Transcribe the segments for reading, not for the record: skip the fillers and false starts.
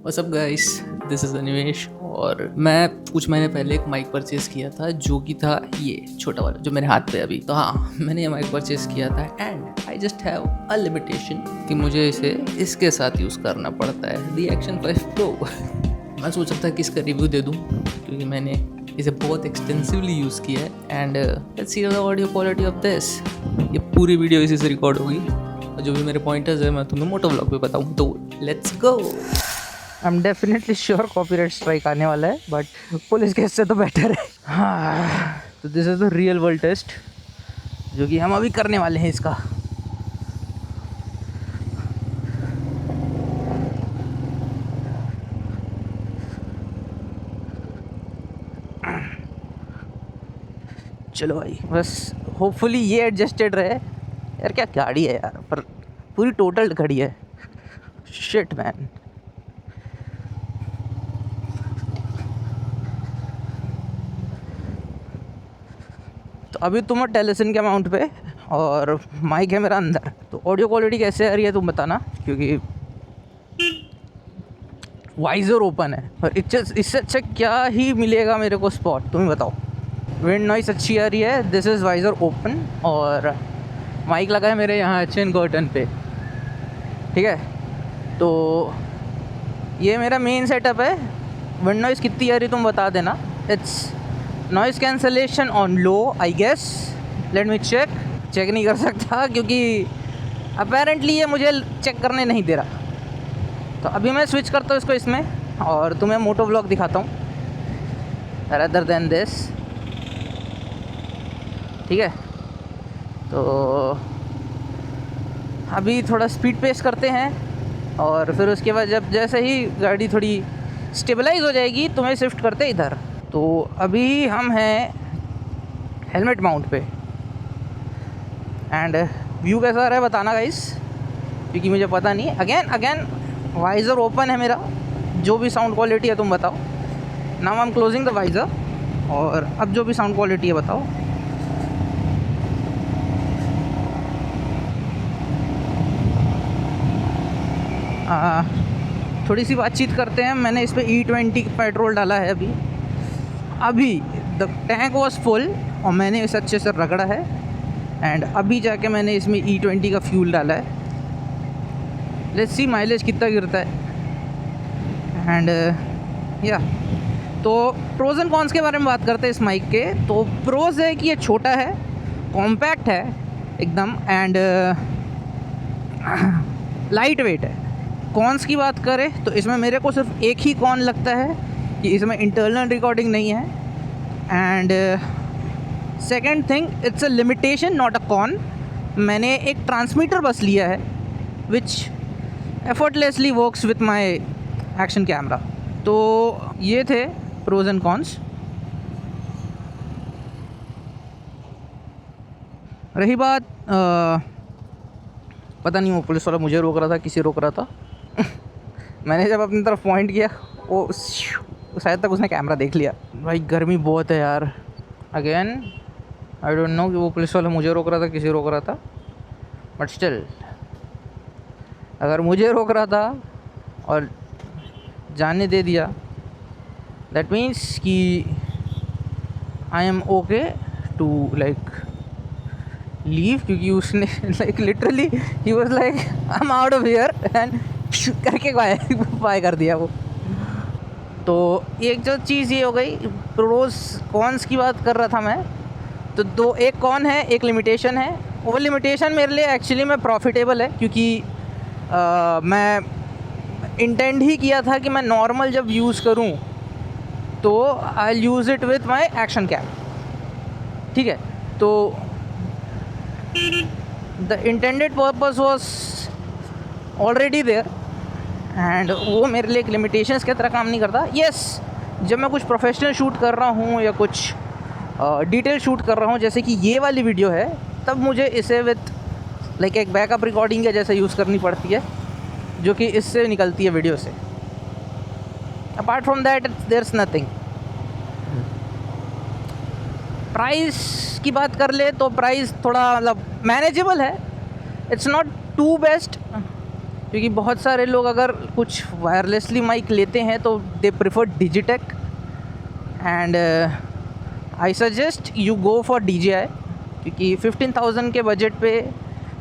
What's up guys, this is Animesh. और मैं कुछ महीने पहले एक माइक परचेज़ किया था जो कि था ये छोटा वाला जो मेरे हाथ पे अभी। तो हाँ, मैंने ये माइक परचेज़ किया था and I just have a limitation कि मुझे इसे इसके साथ यूज़ करना पड़ता है, दी एक्शन 5 प्रो। मैं सोच रहा था कि इसका रिव्यू दे दूँ क्योंकि मैंने इसे बहुत एक्सटेंसिवली यूज़ किया है and let's see the audio quality of this. ये पूरी वीडियो इसी से रिकॉर्ड होगी और जो भी मेरे पॉइंटर्स है मैं तुम्हें मोटो व्लॉग पे बताऊँ। तो let's go. I am definitely sure copyright strike आने वाला है, बट पुलिस केस से तो बेटर है। हाँ, तो this is the real world test जो कि हम अभी करने वाले हैं इसका। चलो भाई, बस होपफुली ये एडजस्टेड रहे। यार क्या गाड़ी है यार, पर पूरी टोटल खड़ी है। Shit man. तो अभी तुम टेलीसन के अमाउंट पे और माइक है मेरा अंदर, तो ऑडियो क्वालिटी कैसे आ रही है तुम बताना, क्योंकि वाइज़र ओपन है और इससे अच्छा क्या ही मिलेगा मेरे को स्पॉट, तुम ही बताओ। विंड नॉइस अच्छी आ रही है, दिस इज़ वाइज़र ओपन और माइक लगा है मेरे यहाँ चिन कर्टन पे, ठीक है। तो ये मेरा मेन सेटअप है। विंड नॉइस कितनी आ रही तुम बता देना। It's noise cancellation on low I guess, let me check नहीं कर सकता क्योंकि अपेरेंटली ये मुझे चेक करने नहीं दे रहा। तो अभी मैं स्विच करता हूँ इसको इसमें और तुम्हें मोटो व्लॉग दिखाता हूँ rather than this, ठीक है। तो अभी थोड़ा स्पीड पेस करते हैं और फिर उसके बाद जब जैसे ही गाड़ी थोड़ी स्टेबलाइज हो जाएगी तो मैं शिफ्ट करते इधर। तो अभी हम हैं हेलमेट माउंट पे एंड व्यू कैसा आ रहा है बताना गाइस, क्योंकि मुझे पता नहीं। अगेन वाइज़र ओपन है मेरा, जो भी साउंड क्वालिटी है तुम बताओ। Now I am closing the visor और अब जो भी साउंड क्वालिटी है बताओ। थोड़ी सी बातचीत करते हैं। मैंने इस पर E20 पेट्रोल डाला है अभी द टैंक वॉज फुल और मैंने इसे अच्छे से रगड़ा है एंड अभी जाके मैंने इसमें E20 का फ्यूल डाला है। लेट्स सी माइलेज कितना गिरता है एंड या। तो प्रोज एंड कॉन्स के बारे में बात करते हैं इस माइक के। तो प्रोज है कि ये छोटा है, कॉम्पैक्ट है एकदम एंड लाइट वेट है। कॉन्स की बात करें तो इसमें मेरे को सिर्फ एक ही कॉन लगता है कि इसमें इंटरनल रिकॉर्डिंग नहीं है and second thing it's a limitation not a con. मैंने एक ट्रांसमीटर बस लिया है which effortlessly works with my action camera. तो ये थे प्रोज एंड कॉन्स। रही बात पता नहीं वो पुलिस वाला मुझे रोक रहा था किसी रोक रहा था। मैंने जब अपनी तरफ पॉइंट किया वो शायद तक उसने कैमरा देख लिया। भाई गर्मी बहुत है यार। अगेन आई डोंट नो कि वो पुलिस वाला मुझे रोक रहा था किसी रोक रहा था, बट स्टिल अगर मुझे रोक रहा था और जाने दे दिया दैट मीन्स कि I am okay to like leave, क्योंकि उसने लाइक लिटरली ही was like I am out of here and करके बाय कर दिया वो। तो एक जो चीज़ ये हो गई, प्रोज कॉन्स की बात कर रहा था मैं। तो दो, एक कॉन है एक लिमिटेशन है। वो लिमिटेशन मेरे लिए एक्चुअली में प्रॉफिटेबल है क्योंकि मैं इंटेंड ही किया था कि मैं नॉर्मल जब यूज़ करूं तो I use it with my action cam, ठीक है। तो the intended purpose was already there and वो मेरे लिए एक लिमिटेशंस की तरह काम नहीं करता। यस, जब मैं कुछ प्रोफेशनल शूट कर रहा हूँ या कुछ डिटेल शूट कर रहा हूँ जैसे कि ये वाली वीडियो है, तब मुझे इसे विथ लाइक एक बैकअप रिकॉर्डिंग के जैसे यूज़ करनी पड़ती है जो कि इससे निकलती है वीडियो से। Apart from that there is nothing. Price की बात कर ले तो प्राइस थोड़ा मतलब मैनेजेबल है। इट्स नॉट टू बेस्ट क्योंकि बहुत सारे लोग अगर कुछ वायरलेसली माइक लेते हैं तो they prefer Digitek, and I suggest you go for DJI, क्योंकि 15,000 के बजट पे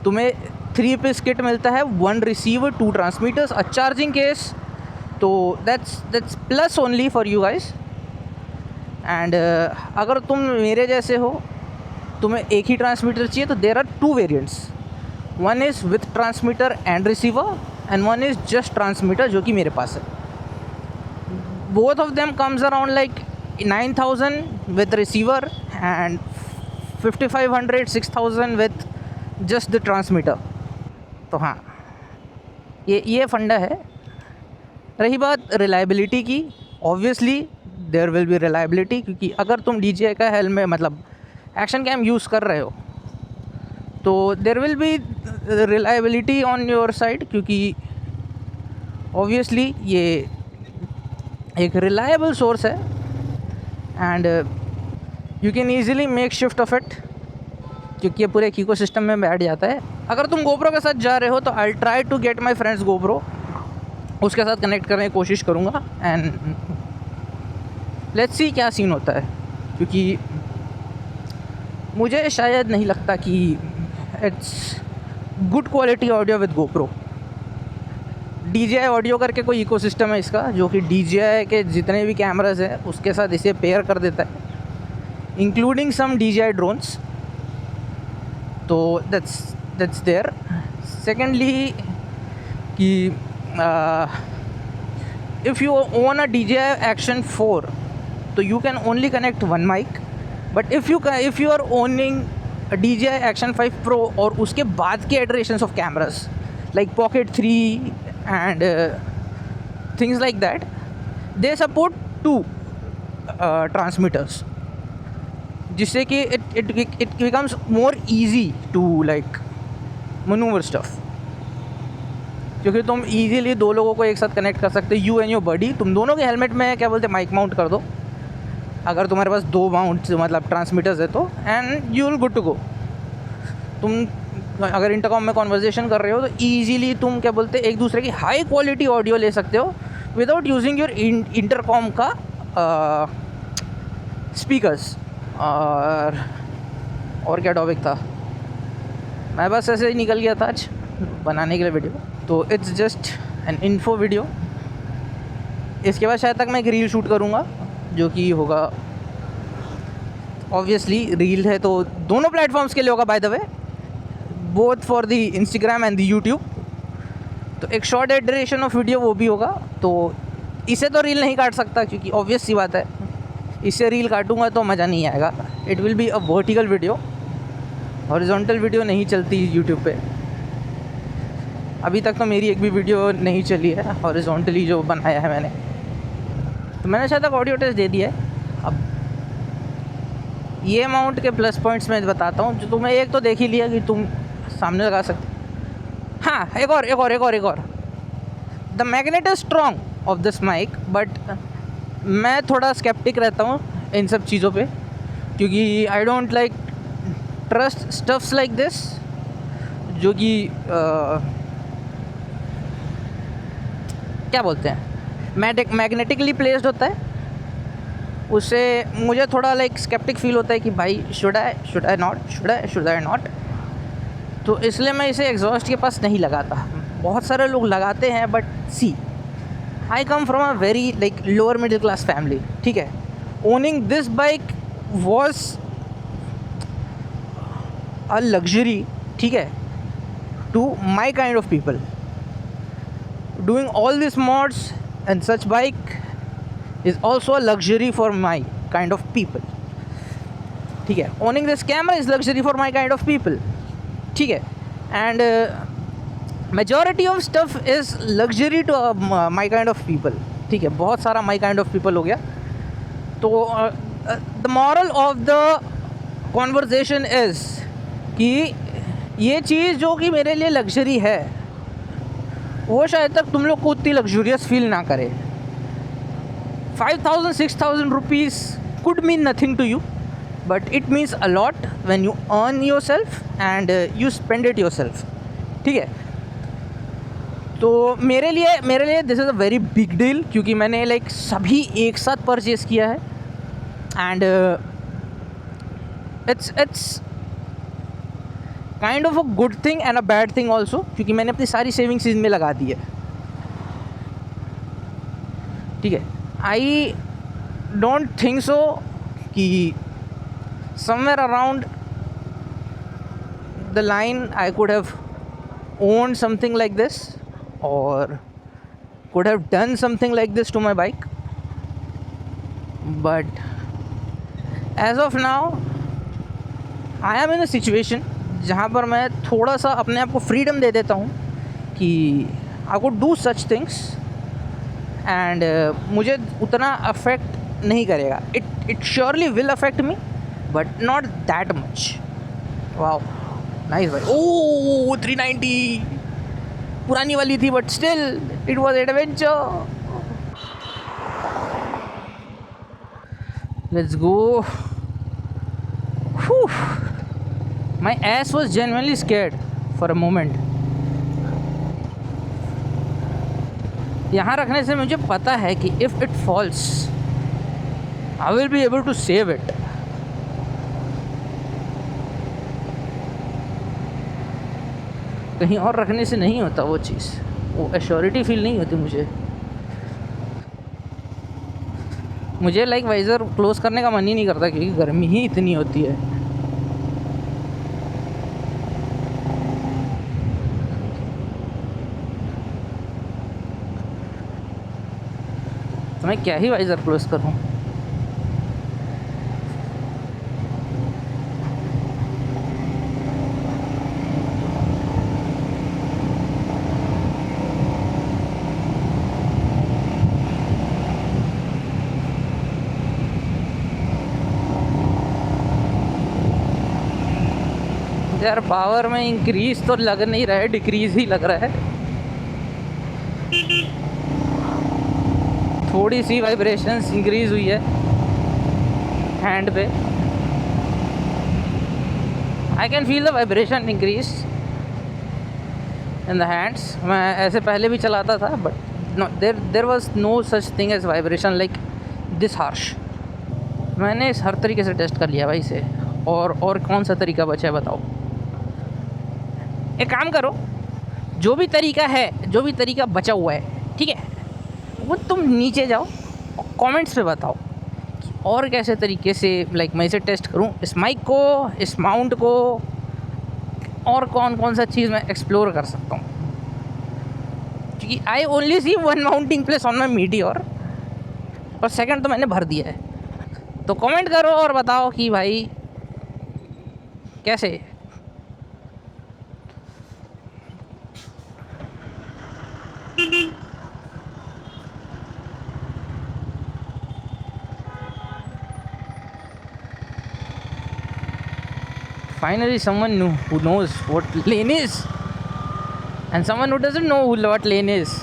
तुम्हें 3 पीस किट मिलता है, 1 रिसीवर, 2 ट्रांसमीटर्स, अ चार्जिंग केस, तो that's plus only for you guys. And अगर तुम मेरे जैसे हो, तुम्हें एक ही ट्रांसमीटर चाहिए, तो there are 2 variants, one is with transmitter and receiver and one is just transmitter, जो कि मेरे पास है। Both of them comes around like 9,000 with receiver and 5,500 6,000 with just the transmitter। तो हाँ, ये फंडा है। रही बात रिलायबिलिटी की, obviously there will be reliability, क्योंकि अगर तुम DJI का हेलमेट मतलब एक्शन कैम यूज़ कर रहे हो तो there will be reliability on your side, क्योंकि ऑब्वियसली ये एक रिलायबल सोर्स है and you can easily make shift of it, क्योंकि ये पूरे एक इकोसिस्टम में बैठ जाता है। अगर तुम GoPro के साथ जा रहे हो तो I try to get my friends GoPro, उसके साथ कनेक्ट करने की कोशिश करूँगा एंड लेट्स सी क्या सीन होता है, क्योंकि मुझे शायद नहीं लगता कि it's good quality audio with GoPro। DJI audio करके कोई इकोसिस्टम है इसका, जो कि DJI के जितने भी कैमराज हैं उसके साथ इसे पेयर कर देता है, इंक्लूडिंग सम DJI ड्रोन्स। तो दैट्स देयर। सेकेंडली कि if you own a DJI Action 4 तो you can only connect 1 mic, but if you are owning DJI Action 5 Pro और उसके बाद के iterations of cameras like Pocket 3 and things like that, they support 2 transmitters, जिससे कि it becomes more easy to like maneuver stuff, क्योंकि तुम easily 2 लोगों को एक साथ कनेक्ट कर सकते हो, you and your buddy। तुम दोनों के हेलमेट में क्या बोलते हैं माइक माउंट कर दो, अगर तुम्हारे पास 2 माउंट मतलब ट्रांसमीटर्स है तो, and you will good to go. तुम अगर इंटरकॉम में कॉन्वर्जेशन कर रहे हो तो ईजीली तुम क्या बोलते हैं एक दूसरे की हाई क्वालिटी ऑडियो ले सकते हो विदाउट यूजिंग योर इंटरकॉम का स्पीकर्स। और क्या टॉपिक था, मैं बस ऐसे ही निकल गया था आज बनाने के लिए वीडियो, तो it's just an info video. इसके बाद शायद तक मैं एक रील शूट करूँगा, जो कि होगा ऑब्वियसली रील है तो दोनों प्लेटफॉर्म्स के लिए होगा, by the way both for the Instagram and the YouTube. तो एक शॉर्ट एड्रेशन ऑफ वीडियो वो भी होगा। तो इसे तो रील नहीं काट सकता, क्योंकि ऑब्वियस सी बात है इसे रील काटूंगा तो मज़ा नहीं आएगा। It will be a vertical video, horizontal video नहीं चलती यूट्यूब पे। अभी तक तो मेरी एक भी वीडियो नहीं चली है हॉरिजॉन्टली जो बनाया है मैंने, तो मैंने शायद तक ऑडियो टेस्ट दे दिया है। अब ये अमाउंट के प्लस पॉइंट्स मैं बताता हूँ, जो तुम्हें एक तो देख ही लिया कि तुम सामने लगा सकते। हाँ, एक और the magnet is strong of this mic, but मैं थोड़ा स्केप्टिक रहता हूँ इन सब चीज़ों पे, क्योंकि I don't like trust stuffs like this, जो कि क्या बोलते हैं मैग्नेटिकली प्लेस्ड होता है। उससे मुझे थोड़ा लाइक स्केप्टिक फील होता है कि भाई शुड आई नॉट। तो इसलिए मैं इसे एग्जॉस्ट के पास नहीं लगाता। बहुत सारे लोग लगाते हैं, but see I come from a very like lower middle class family, ठीक है। Owning this bike was a luxury, ठीक है, to my kind of people. Doing all this mods and such bike is also a luxury for my kind of people, ठीक है। owning this camera is luxury for my kind of people, ठीक है। and majority of stuff is luxury to my kind of people, ठीक है। बहुत सारा my kind of people हो गया। तो the moral of the conversation is कि ये चीज़ जो कि मेरे लिए लग्जरी है वो शायद तक तुम लोग को उतनी लग्जूरियस फील ना करे। 5,000 6,000 rupees could mean nothing to you, but it means a lot when you earn yourself and you spend it yourself, ठीक है। तो मेरे लिए this is a very big deal, क्योंकि मैंने लाइक सभी एक साथ परचेज़ किया है and it's kind of a good thing and a bad thing also, क्योंकि मैंने अपनी सारी सेविंग्स इसमें लगा दी है। ठीक है, आई डोंट थिंक सो कि somewhere around the line I could have owned something like this or could have done something like this to my bike, but as of now I am in a situation जहाँ पर मैं थोड़ा सा अपने आप को freedom दे देता हूँ कि I could do such things and मुझे उतना अफेक्ट नहीं करेगा। It surely will affect me but not that much. Wow nice भाई। ओ 390 पुरानी वाली थी but still it was adventure. Let's go. My ass was genuinely scared for a moment. यहाँ रखने से मुझे पता है कि if it falls I will be able to save it. कहीं और रखने से नहीं होता वो चीज़, वो एश्योरिटी फील नहीं होती मुझे लाइक वाइज़र क्लोज़ करने का मन ही नहीं करता क्योंकि गर्मी ही इतनी होती है। तो मैं क्या ही वाइज़र क्लोज़ करूँ। यार पावर में इंक्रीज तो लग नहीं रहा है, डिक्रीज ही लग रहा है। थोड़ी सी वाइब्रेशंस इंक्रीज हुई है हैंड पे। I can feel the vibration increase in the hands. मैं ऐसे पहले भी चलाता था but there was no such thing as vibration like this harsh. मैंने इस हर तरीके से टेस्ट कर लिया भाई इसे, और कौन सा तरीका बचा है बताओ। एक काम करो, जो भी तरीका बचा हुआ है ठीक है, वो तुम नीचे जाओ कमेंट्स पे बताओ कि और कैसे तरीके से लाइक मैं इसे टेस्ट करूं, इस माइक को, इस माउंट को, और कौन सा चीज़ मैं एक्सप्लोर कर सकता हूं। क्योंकि I only see one mounting place on my Meteor और सेकंड तो मैंने भर दिया है। तो कमेंट करो और बताओ कि भाई कैसे। Finally someone who knows what lane is and someone who doesn't know what lane is.